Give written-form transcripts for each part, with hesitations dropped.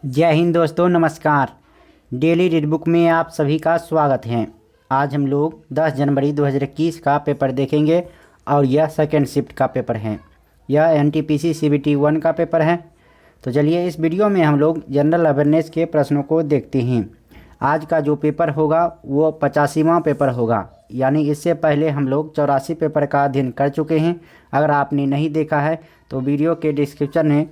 जय हिंद दोस्तों, नमस्कार। डेली रीड बुक में आप सभी का स्वागत है। आज हम लोग 10 जनवरी 2021 का पेपर देखेंगे और यह सेकेंड शिफ्ट का पेपर है। यह एनटीपीसी सीबीटी 1 का पेपर है। तो चलिए इस वीडियो में हम लोग जनरल अवेयरनेस के प्रश्नों को देखते हैं। आज का जो पेपर होगा वो 85वां पेपर होगा, यानी इससे पहले हम लोग 84 पेपर का अध्ययन कर चुके हैं। अगर आपने नहीं देखा है तो वीडियो के डिस्क्रिप्शन में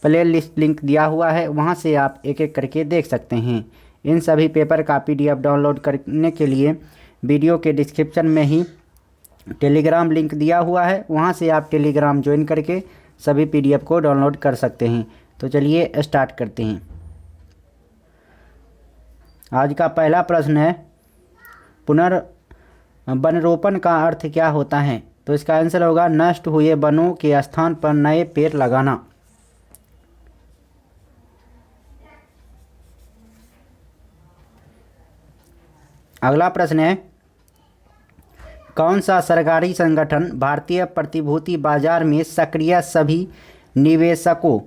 प्ले लिस्ट लिंक दिया हुआ है, वहां से आप एक एक करके देख सकते हैं। इन सभी पेपर का पीडीएफ डाउनलोड करने के लिए वीडियो के डिस्क्रिप्शन में ही टेलीग्राम लिंक दिया हुआ है, वहां से आप टेलीग्राम ज्वाइन करके सभी पीडीएफ को डाउनलोड कर सकते हैं। तो चलिए स्टार्ट करते हैं। आज का पहला प्रश्न है, पुनर्वनरोपण का अर्थ क्या होता है? तो इसका आंसर होगा नष्ट हुए वनों के स्थान पर नए पेड़ लगाना। अगला प्रश्न है, कौन सा सरकारी संगठन भारतीय प्रतिभूति बाजार में सक्रिय सभी निवेशकों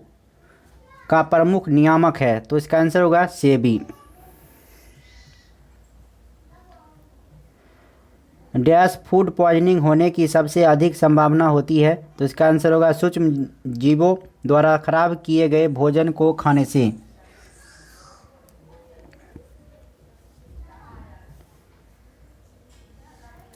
का प्रमुख नियामक है? तो इसका आंसर होगा सेबी। डैश फूड पॉइजनिंग होने की सबसे अधिक संभावना होती है? तो इसका आंसर होगा सूक्ष्म जीवों द्वारा खराब किए गए भोजन को खाने से।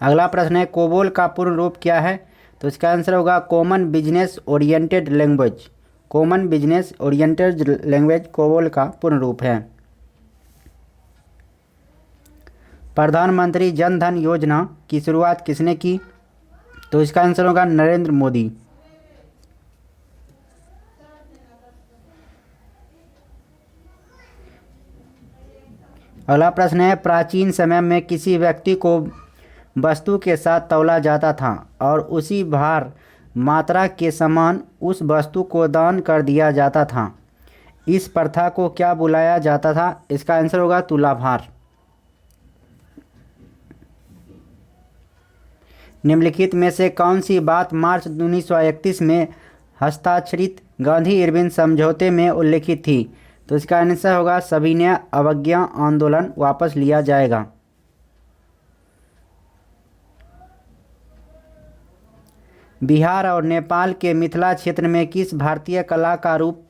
अगला प्रश्न है, कोबोल का पूर्ण रूप क्या है? तो इसका आंसर होगा common business oriented language. Common business oriented language COBOL का पूर्ण रूप है। प्रधानमंत्री जन धन योजना की शुरुआत किसने की? तो इसका आंसर होगा नरेंद्र मोदी। अगला प्रश्न है, प्राचीन समय में किसी व्यक्ति को वस्तु के साथ तौला जाता था और उसी भार मात्रा के समान उस वस्तु को दान कर दिया जाता था। इस प्रथा को क्या बुलाया जाता था? इसका आंसर होगा तुलाभार। निम्नलिखित में से कौन सी बात मार्च 1931 में हस्ताक्षरित गांधी इरविन समझौते में उल्लिखित थी? तो इसका आंसर होगा सविनय अवज्ञा आंदोलन वापस लिया जाएगा। बिहार और नेपाल के मिथिला क्षेत्र में किस भारतीय कला का रूप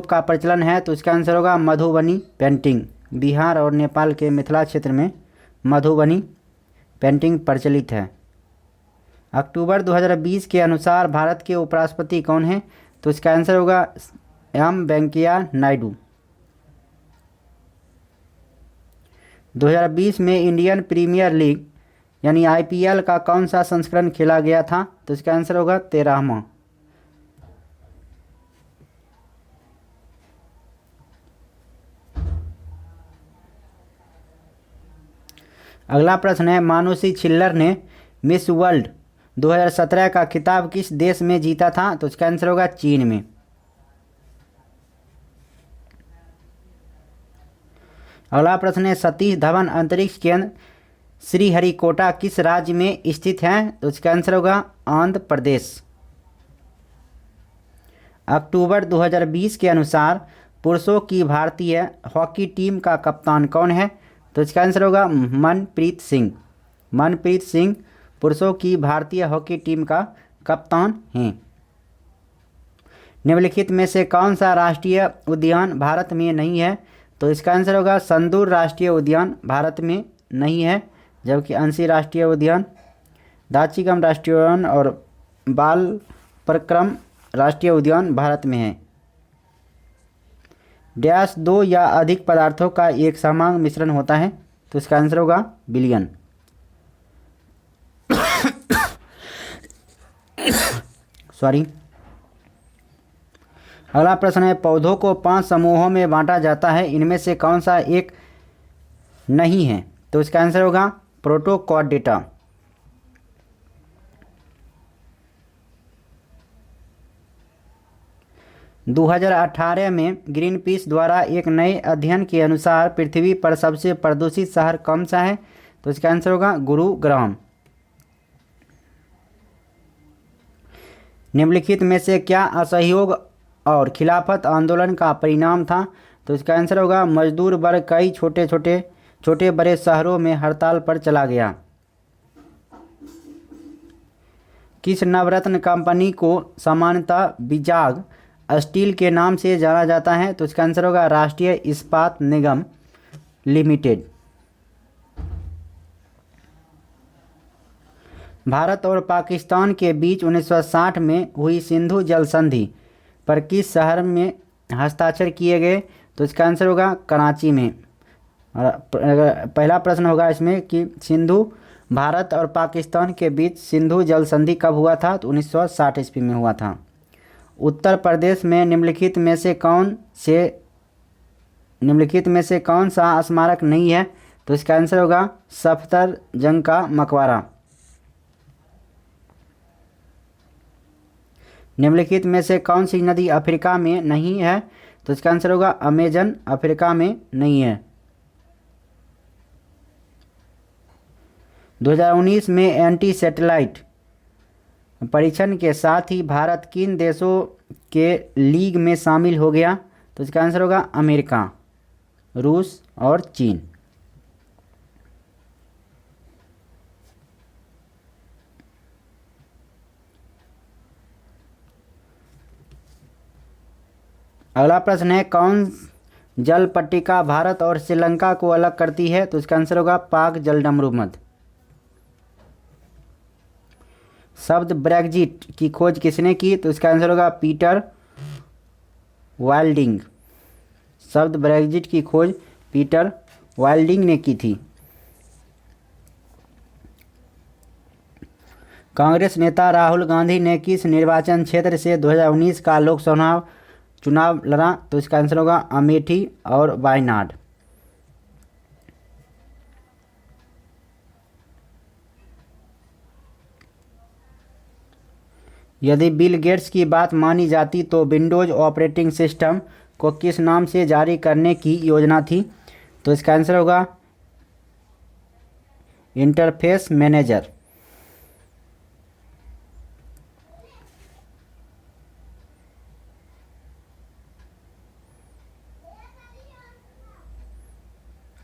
का प्रचलन है? तो इसका आंसर होगा मधुबनी पेंटिंग। बिहार और नेपाल के मिथिला क्षेत्र में मधुबनी पेंटिंग प्रचलित है। अक्टूबर 2020 के अनुसार भारत के उपराष्ट्रपति कौन हैं? तो इसका आंसर होगा एम वेंकैया नायडू। 2020 में इंडियन प्रीमियर लीग यानी आईपीएल का कौन सा संस्करण खेला गया था? तो इसका आंसर होगा 13वां। अगला प्रश्न है, मानुषी छिल्लर ने मिस वर्ल्ड 2017 का खिताब किस देश में जीता था? तो इसका आंसर होगा चीन में। अगला प्रश्न है, सतीश धवन अंतरिक्ष केंद्र श्रीहरिकोटा किस राज्य में स्थित है? तो इसका आंसर होगा आंध्र प्रदेश। अक्टूबर 2020 के अनुसार पुरुषों की भारतीय हॉकी टीम का कप्तान कौन है? तो इसका आंसर होगा मनप्रीत सिंह। मनप्रीत सिंह पुरुषों की भारतीय हॉकी टीम का कप्तान हैं। निम्नलिखित में से कौन सा राष्ट्रीय उद्यान भारत में नहीं है? तो इसका आंसर होगा संदूर राष्ट्रीय उद्यान भारत में नहीं है, जबकि अंशी राष्ट्रीय उद्यान, दाचिगम राष्ट्रीय उद्यान और बाल पराक्रम राष्ट्रीय उद्यान भारत में है। डैश दो या अधिक पदार्थों का एक समान मिश्रण होता है? तो इसका आंसर होगा बिलियन। सॉरी। अगला प्रश्न है, पौधों को 5 समूहों में बांटा जाता है, इनमें से कौन सा एक नहीं है? तो इसका आंसर होगा प्रोटोकॉर्डेटा। - 2018 में ग्रीनपीस द्वारा एक नए अध्ययन के अनुसार पृथ्वी पर सबसे प्रदूषित शहर कौन सा है? तो इसका आंसर होगा गुरुग्राम। निम्नलिखित में से क्या असहयोग और खिलाफत आंदोलन का परिणाम था? तो इसका आंसर होगा मजदूर वर्ग कई छोटे बड़े शहरों में हड़ताल पर चला गया। किस नवरत्न कंपनी को सामान्यतः विजाग स्टील के नाम से जाना जाता है? तो इसका आंसर होगा राष्ट्रीय इस्पात निगम लिमिटेड। भारत और पाकिस्तान के बीच 1960 में हुई सिंधु जल संधि पर किस शहर में हस्ताक्षर किए गए? तो इसका आंसर होगा कराची में। और पहला प्रश्न होगा इसमें कि भारत और पाकिस्तान के बीच सिंधु जल संधि कब हुआ था? तो 1960 ईस्वी में हुआ था। उत्तर प्रदेश में निम्नलिखित में से कौन सा स्मारक नहीं है? तो इसका आंसर होगा सफदरजंग का मकबरा। निम्नलिखित में से कौन सी नदी अफ्रीका में नहीं है? तो इसका आंसर होगा अमेजन अफ्रीका में नहीं है। 2019 में एंटी सैटेलाइट परीक्षण के साथ ही भारत किन देशों के लीग में शामिल हो गया? तो इसका आंसर होगा अमेरिका, रूस और चीन। अगला प्रश्न है कौन जल पट्टिका भारत और श्रीलंका को अलग करती है? तो इसका आंसर होगा पाक जलडमरूमध। शब्द ब्रेग्जिट की खोज किसने की? तो इसका आंसर होगा पीटर वाइल्डिंग। शब्द ब्रेग्जिट की खोज पीटर वाइल्डिंग ने की थी। कांग्रेस नेता राहुल गांधी ने किस निर्वाचन क्षेत्र से 2019 का लोकसभा चुनाव लड़ा? तो इसका आंसर होगा अमेठी और वायनाड। यदि बिल गेट्स की बात मानी जाती तो विंडोज ऑपरेटिंग सिस्टम को किस नाम से जारी करने की योजना थी? तो इसका आंसर होगा इंटरफेस मैनेजर।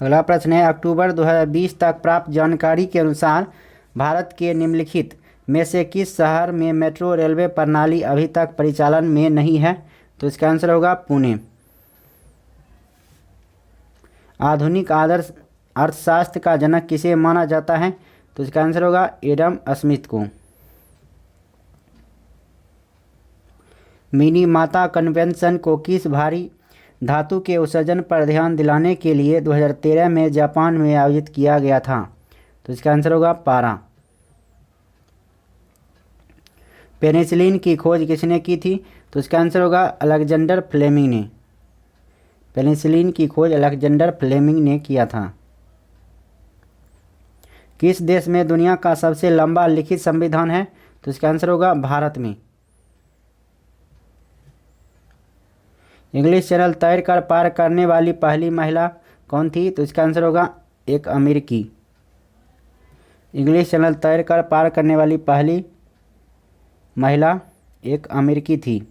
अगला प्रश्न है अक्टूबर 2020 तक प्राप्त जानकारी के अनुसार भारत के निम्नलिखित में से किस शहर में मेट्रो रेलवे प्रणाली अभी तक परिचालन में नहीं है? तो इसका आंसर होगा पुणे। आधुनिक आदर्श अर्थशास्त्र का जनक किसे माना जाता है? तो इसका आंसर होगा एडम स्मिथ को। मिनीमाता कन्वेंशन को किस भारी धातु के उत्सर्जन पर ध्यान दिलाने के लिए 2013 में जापान में आयोजित किया गया था? तो इसका आंसर होगा पारा। पेनिसिलिन की खोज किसने की थी? तो इसका आंसर होगा अलेक्जेंडर फ्लेमिंग ने। पेनिसिलिन की खोज अलेक्जेंडर फ्लेमिंग ने किया था। किस देश में दुनिया का सबसे लंबा लिखित संविधान है? तो इसका आंसर होगा भारत में। इंग्लिश चैनल तैरकर पार करने वाली पहली महिला कौन थी? तो इसका आंसर होगा एक अमेरिकी। इंग्लिश चैनल तैरकर पार करने वाली पहली महिला एक अमेरिकी थी।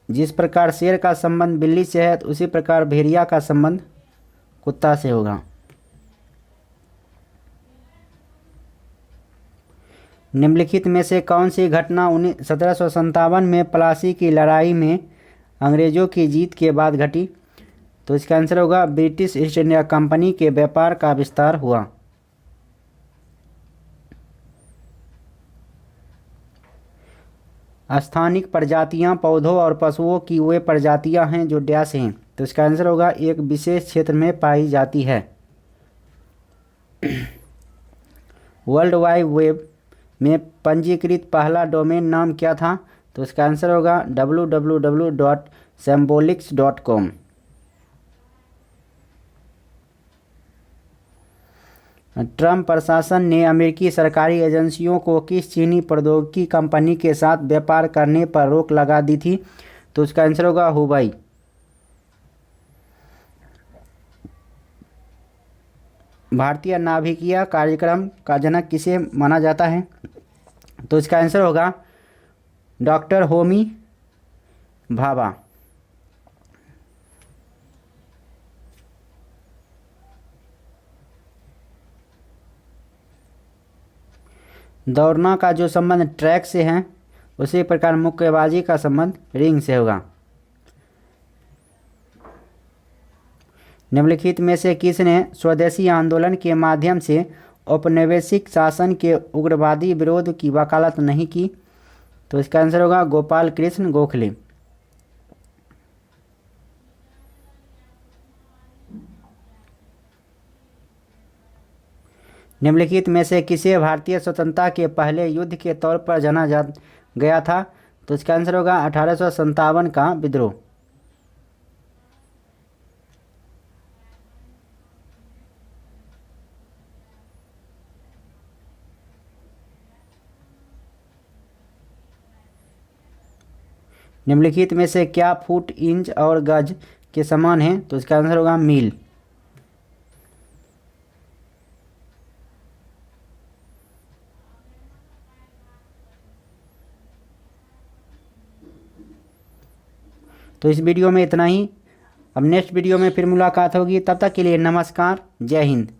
जिस प्रकार शेर का संबंध बिल्ली से है तो उसी प्रकार भेड़िया का संबंध कुत्ता से होगा। निम्नलिखित में से कौन सी घटना 1757 में प्लासी की लड़ाई में अंग्रेजों की जीत के बाद घटी? तो इसका आंसर होगा ब्रिटिश ईस्ट इंडिया कंपनी के व्यापार का विस्तार हुआ। स्थानिक प्रजातियां पौधों और पशुओं की वे प्रजातियां हैं जो डैश हैं। तो इसका आंसर होगा एक विशेष क्षेत्र में पाई जाती है। वर्ल्ड वाइड वेब में पंजीकृत पहला डोमेन नाम क्या था? तो इसका आंसर होगा www.symbolics.com। ट्रंप प्रशासन ने अमेरिकी सरकारी एजेंसियों को किस चीनी प्रौद्योगिकी कंपनी के साथ व्यापार करने पर रोक लगा दी थी? तो इसका आंसर होगा हुवाई। भारतीय नाभिकीय कार्यक्रम का जनक किसे माना जाता है? तो इसका आंसर होगा डॉक्टर होमी भाभा। दौड़ना का जो संबंध ट्रैक से है उसी प्रकार मुक्केबाजी का संबंध रिंग से होगा। निम्नलिखित में से किसने स्वदेशी आंदोलन के माध्यम से औपनिवेशिक शासन के उग्रवादी विरोध की वकालत नहीं की? तो इसका आंसर होगा गोपाल कृष्ण गोखले। निम्नलिखित में से किसे भारतीय स्वतंत्रता के पहले युद्ध के तौर पर जाना जा गया था? तो इसका आंसर होगा 1857 का विद्रोह। निम्नलिखित में से क्या फुट, इंच और गज के समान है? तो इसका आंसर होगा मील। तो इस वीडियो में इतना ही। अब नेक्स्ट वीडियो में फिर मुलाकात होगी, तब तक के लिए नमस्कार, जय हिंद।